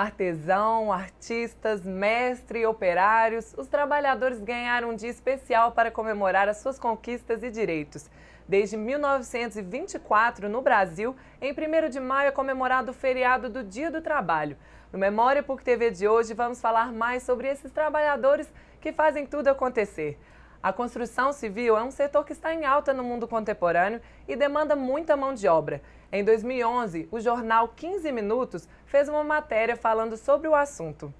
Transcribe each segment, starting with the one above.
Artesão, artistas, mestre e operários, os trabalhadores ganharam um dia especial para comemorar as suas conquistas e direitos. Desde 1924, no Brasil, em 1º de maio é comemorado o feriado do Dia do Trabalho. No Memória PUC TV de hoje, vamos falar mais sobre esses trabalhadores que fazem tudo acontecer. A construção civil é um setor que está em alta no mundo contemporâneo e demanda muita mão de obra. Em 2011, o jornal 15 Minutos fez uma matéria falando sobre o assunto.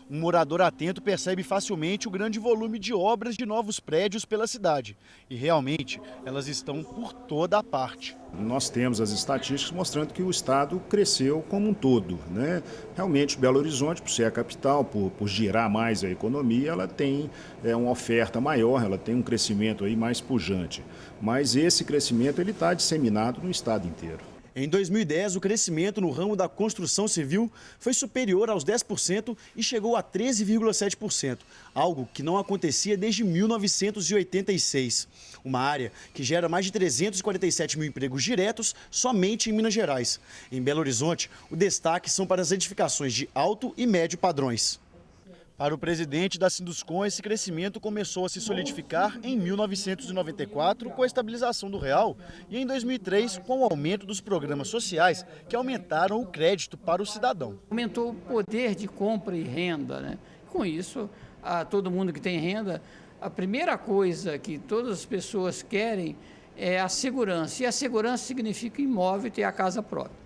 Um morador atento percebe facilmente o grande volume de obras de novos prédios pela cidade. E realmente, elas estão por toda a parte. Nós temos as estatísticas mostrando que o estado cresceu como um todo, né? Realmente, Belo Horizonte, por ser a capital, por girar mais a economia, ela tem uma oferta maior, ela tem um crescimento aí mais pujante. Mas esse crescimento ele está disseminado no estado inteiro. Em 2010, o crescimento no ramo da construção civil foi superior aos 10% e chegou a 13,7%, algo que não acontecia desde 1986. Uma área que gera mais de 347 mil empregos diretos somente em Minas Gerais. Em Belo Horizonte, o destaque são para as edificações de alto e médio padrões. Para o presidente da Sinduscon, esse crescimento começou a se solidificar em 1994 com a estabilização do real e em 2003 com o aumento dos programas sociais que aumentaram o crédito para o cidadão. Aumentou o poder de compra e renda, né? Com isso, todo mundo que tem renda, a primeira coisa que todas as pessoas querem é a segurança. E a segurança significa imóvel e ter a casa própria.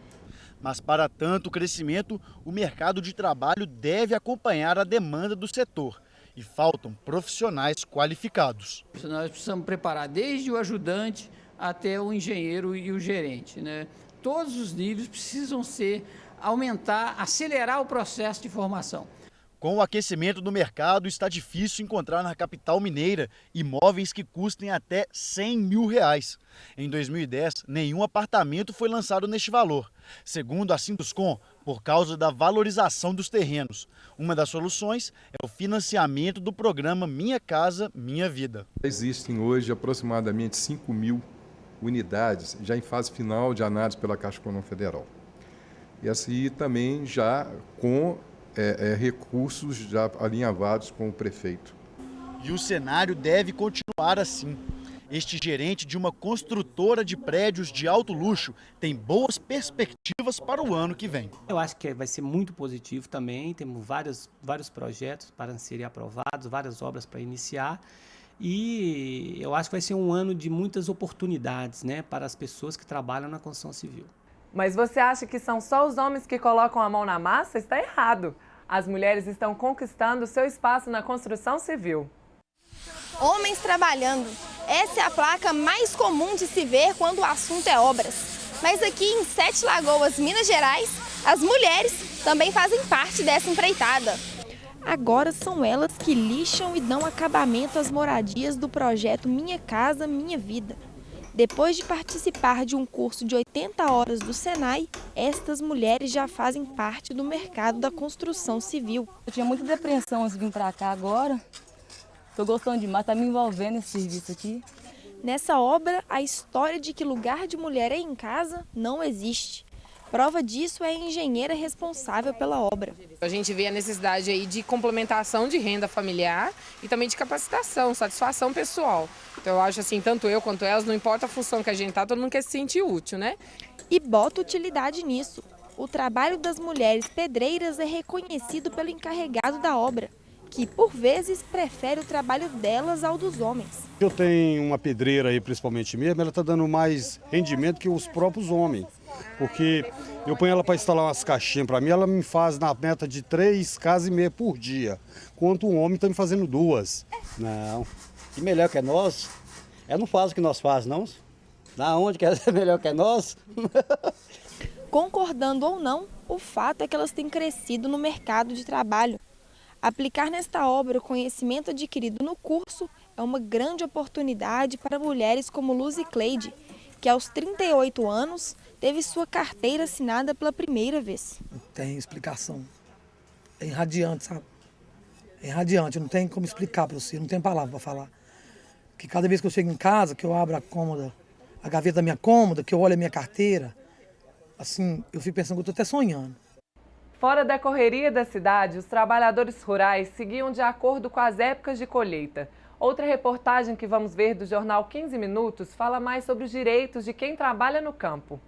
Mas para tanto crescimento, o mercado de trabalho deve acompanhar a demanda do setor. E faltam profissionais qualificados. Nós precisamos preparar desde o ajudante até o engenheiro e o gerente, né? Todos os níveis precisam aumentar, acelerar o processo de formação. Com o aquecimento do mercado, está difícil encontrar na capital mineira imóveis que custem até R$100 mil. Em 2010, nenhum apartamento foi lançado neste valor. Segundo a Sinduscon, por causa da valorização dos terrenos. Uma das soluções é o financiamento do programa Minha Casa, Minha Vida. Existem hoje aproximadamente 5 mil unidades já em fase final de análise pela Caixa Econômica Federal. E assim também já com recursos já alinhavados com o prefeito. E o cenário deve continuar assim. Este gerente de uma construtora de prédios de alto luxo tem boas perspectivas para o ano que vem. Eu acho que vai ser muito positivo também, temos vários projetos para serem aprovados, várias obras para iniciar. E eu acho que vai ser um ano de muitas oportunidades, né, para as pessoas que trabalham na construção civil. Mas você acha que são só os homens que colocam a mão na massa? Está errado. As mulheres estão conquistando seu espaço na construção civil. Homens trabalhando. Essa é a placa mais comum de se ver quando o assunto é obras. Mas aqui em Sete Lagoas, Minas Gerais, as mulheres também fazem parte dessa empreitada. Agora são elas que lixam e dão acabamento às moradias do projeto Minha Casa, Minha Vida. Depois de participar de um curso de 80 horas do Senai, estas mulheres já fazem parte do mercado da construção civil. Eu tinha muita depressão antes de vir para cá agora. Estou gostando demais, está me envolvendo nesse serviço aqui. Nessa obra, a história de que lugar de mulher é em casa não existe. Prova disso é a engenheira responsável pela obra. A gente vê a necessidade aí de complementação de renda familiar e também de capacitação, satisfação pessoal. Então eu acho assim, tanto eu quanto elas, não importa a função que a gente tá, todo mundo quer se sentir útil, né? E bota utilidade nisso. O trabalho das mulheres pedreiras é reconhecido pelo encarregado da obra, que por vezes prefere o trabalho delas ao dos homens. Eu tenho uma pedreira aí, principalmente mesmo, ela está dando mais rendimento que os próprios homens. Porque eu ponho ela para instalar umas caixinhas para mim, ela me faz na meta de 3,5 casas por dia, enquanto um homem está me fazendo 2. Não, que melhor que é nós, ela não faz o que nós faz, não. Da onde quer ser melhor que é nós? Concordando ou não, o fato é que elas têm crescido no mercado de trabalho. Aplicar nesta obra o conhecimento adquirido no curso é uma grande oportunidade para mulheres como Luzi Cleide, que aos 38 anos teve sua carteira assinada pela primeira vez. Tem explicação. É irradiante, sabe? É irradiante, não tem como explicar para você, não tem palavra para falar. Que cada vez que eu chego em casa, que eu abro a gaveta da minha cômoda, que eu olho a minha carteira, assim, eu fico pensando que eu estou até sonhando. Fora da correria da cidade, os trabalhadores rurais seguiam de acordo com as épocas de colheita. Outra reportagem que vamos ver do jornal 15 Minutos fala mais sobre os direitos de quem trabalha no campo.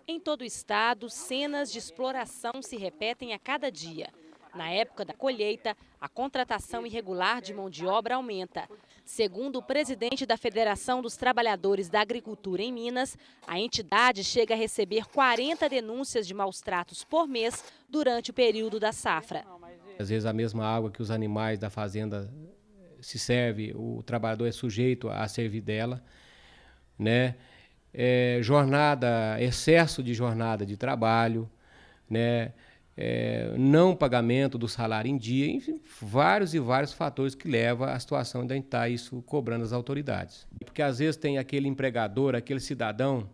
Em todo o estado, cenas de exploração se repetem a cada dia. Na época da colheita, a contratação irregular de mão de obra aumenta. Segundo o presidente da Federação dos Trabalhadores da Agricultura em Minas, a entidade chega a receber 40 denúncias de maus-tratos por mês durante o período da safra. Às vezes a mesma água que os animais da fazenda se serve, o trabalhador é sujeito a servir dela, né? Excesso de jornada de trabalho, né? Não pagamento do salário em dia, enfim, vários fatores que levam à situação de estar isso cobrando as autoridades. Porque às vezes tem aquele empregador, aquele cidadão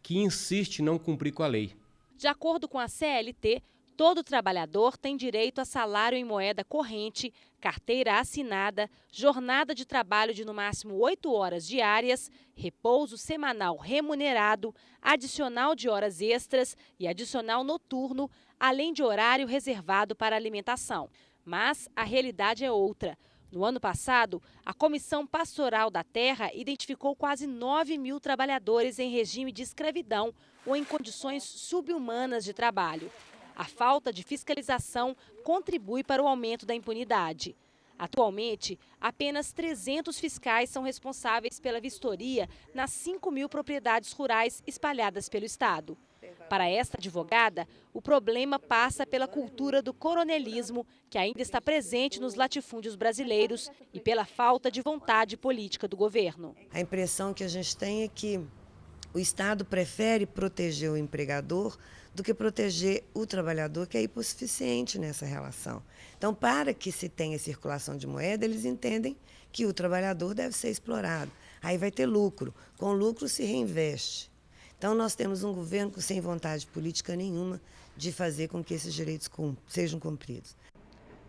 que insiste em não cumprir com a lei. De acordo com a CLT, todo trabalhador tem direito a salário em moeda corrente, carteira assinada, jornada de trabalho de no máximo 8 horas diárias, repouso semanal remunerado, adicional de horas extras e adicional noturno, além de horário reservado para alimentação. Mas a realidade é outra. No ano passado, a Comissão Pastoral da Terra identificou quase 9 mil trabalhadores em regime de escravidão ou em condições subhumanas de trabalho. A falta de fiscalização contribui para o aumento da impunidade. Atualmente, apenas 300 fiscais são responsáveis pela vistoria nas 5 mil propriedades rurais espalhadas pelo estado. Para esta advogada, o problema passa pela cultura do coronelismo, que ainda está presente nos latifúndios brasileiros, e pela falta de vontade política do governo. A impressão que a gente tem é que o Estado prefere proteger o empregador do que proteger o trabalhador, que é hipossuficiente nessa relação. Então, para que se tenha circulação de moeda, eles entendem que o trabalhador deve ser explorado. Aí vai ter lucro. Com lucro se reinveste. Então, nós temos um governo sem vontade política nenhuma de fazer com que esses direitos sejam cumpridos.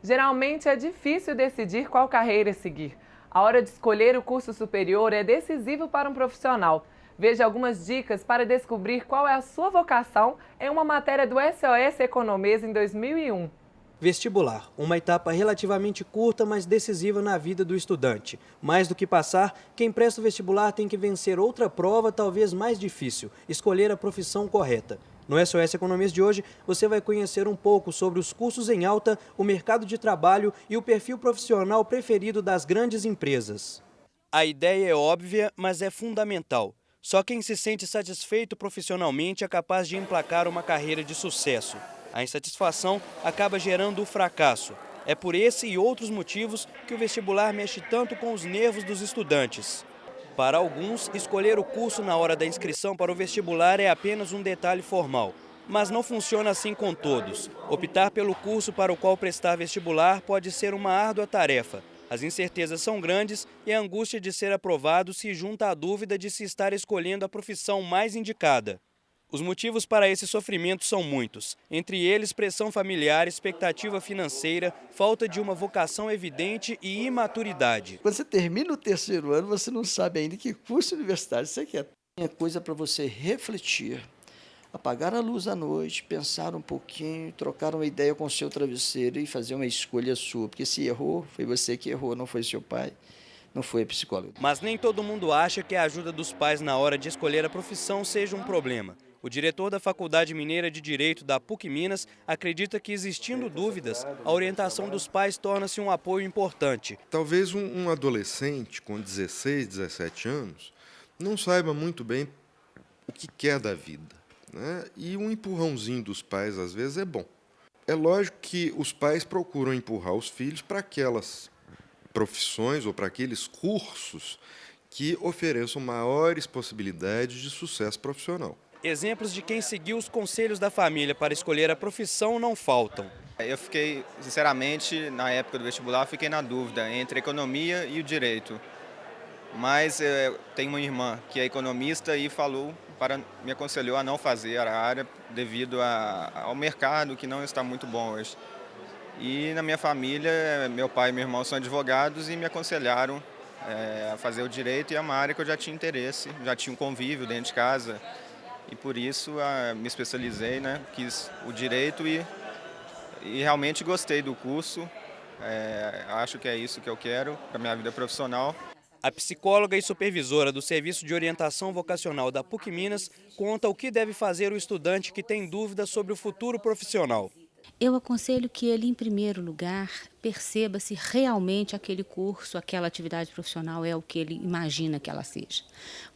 Geralmente é difícil decidir qual carreira seguir. A hora de escolher o curso superior é decisivo para um profissional. Veja algumas dicas para descobrir qual é a sua vocação em uma matéria do SOS Economês em 2001. Vestibular, uma etapa relativamente curta, mas decisiva na vida do estudante. Mais do que passar, quem presta o vestibular tem que vencer outra prova, talvez mais difícil, escolher a profissão correta. No SOS Economês de hoje, você vai conhecer um pouco sobre os cursos em alta, o mercado de trabalho e o perfil profissional preferido das grandes empresas. A ideia é óbvia, mas é fundamental. Só quem se sente satisfeito profissionalmente é capaz de emplacar uma carreira de sucesso. A insatisfação acaba gerando o fracasso. É por esse e outros motivos que o vestibular mexe tanto com os nervos dos estudantes. Para alguns, escolher o curso na hora da inscrição para o vestibular é apenas um detalhe formal. Mas não funciona assim com todos. Optar pelo curso para o qual prestar vestibular pode ser uma árdua tarefa. As incertezas são grandes e a angústia de ser aprovado se junta à dúvida de se estar escolhendo a profissão mais indicada. Os motivos para esse sofrimento são muitos. Entre eles, pressão familiar, expectativa financeira, falta de uma vocação evidente e imaturidade. Quando você termina o terceiro ano, você não sabe ainda que curso universitário você quer. É coisa para você refletir, apagar a luz à noite, pensar um pouquinho, trocar uma ideia com o seu travesseiro e fazer uma escolha sua. Porque se errou, foi você que errou, não foi seu pai, não foi a psicóloga. Mas nem todo mundo acha que a ajuda dos pais na hora de escolher a profissão seja um problema. O diretor da Faculdade Mineira de Direito da PUC Minas acredita que, existindo dúvidas, a orientação dos pais torna-se um apoio importante. Talvez um adolescente com 16, 17 anos não saiba muito bem o que quer da vida, né? E um empurrãozinho dos pais, às vezes, é bom. É lógico que os pais procuram empurrar os filhos para aquelas profissões ou para aqueles cursos que ofereçam maiores possibilidades de sucesso profissional. Exemplos de quem seguiu os conselhos da família para escolher a profissão não faltam. Eu fiquei, sinceramente, na época do vestibular, fiquei na dúvida entre a economia e o direito. Mas eu tenho uma irmã que é economista e me aconselhou a não fazer a área devido ao mercado que não está muito bom hoje. E na minha família, meu pai e meu irmão são advogados e me aconselharam a fazer o direito, e é uma área que eu já tinha interesse, já tinha um convívio dentro de casa. E por isso me especializei, né? Quis o direito e e realmente gostei do curso. Acho que é isso que eu quero para minha vida profissional. A psicóloga e supervisora do Serviço de Orientação Vocacional da PUC Minas conta o que deve fazer o estudante que tem dúvidas sobre o futuro profissional. Eu aconselho que ele, em primeiro lugar, perceba se realmente aquele curso, aquela atividade profissional é o que ele imagina que ela seja.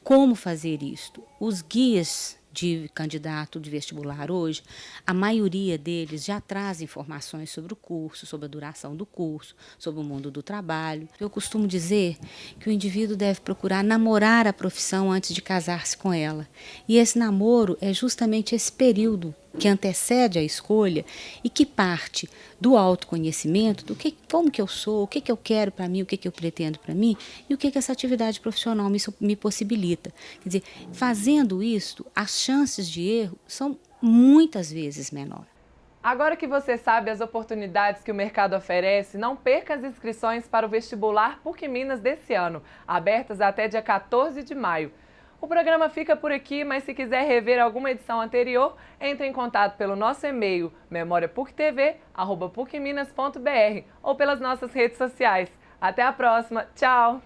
Como fazer isto? Os guias de candidato de vestibular hoje, a maioria deles já traz informações sobre o curso, sobre a duração do curso, sobre o mundo do trabalho. Eu costumo dizer que o indivíduo deve procurar namorar a profissão antes de casar-se com ela. E esse namoro é justamente esse período que antecede a escolha e que parte do autoconhecimento, do como que eu sou, o que eu quero para mim, o que eu pretendo para mim e o que essa atividade profissional me possibilita. Quer dizer, fazendo isso, as chances de erro são muitas vezes menores. Agora que você sabe as oportunidades que o mercado oferece, não perca as inscrições para o vestibular PUC Minas desse ano, abertas até dia 14 de maio. O programa fica por aqui, mas se quiser rever alguma edição anterior, entre em contato pelo nosso e-mail memoriapuctv@pucminas.br ou pelas nossas redes sociais. Até a próxima, tchau!